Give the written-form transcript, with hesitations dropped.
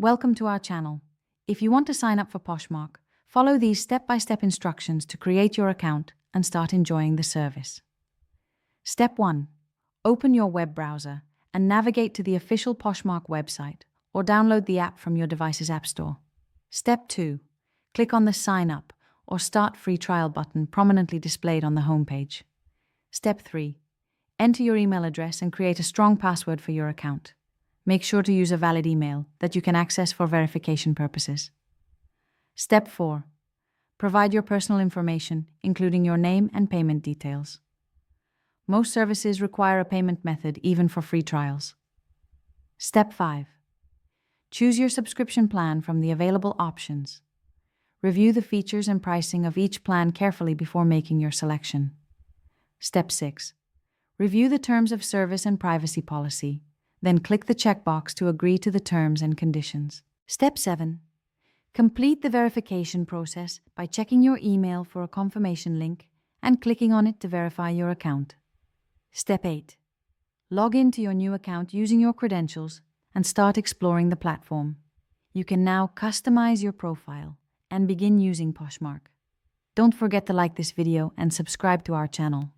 Welcome to our channel. If you want to sign up for Poshmark, follow these step-by-step instructions to create your account and start enjoying the service. Step 1. Open your web browser and navigate to the official Poshmark website or download the app from your device's app store. Step 2. Click on the Sign Up or Start Free Trial button prominently displayed on the homepage. Step 3. Enter your email address and create a strong password for your account. Make sure to use a valid email that you can access for verification purposes. Step 4. Provide your personal information, including your name and payment details. Most services require a payment method even for free trials. Step 5. Choose your subscription plan from the available options. Review the features and pricing of each plan carefully before making your selection. Step 6. Review the terms of service and privacy policy, then click the checkbox to agree to the terms and conditions. Step 7. Complete the verification process by checking your email for a confirmation link and clicking on it to verify your account. Step 8. Log into your new account using your credentials and start exploring the platform. You can now customize your profile and begin using Poshmark. Don't forget to like this video and subscribe to our channel.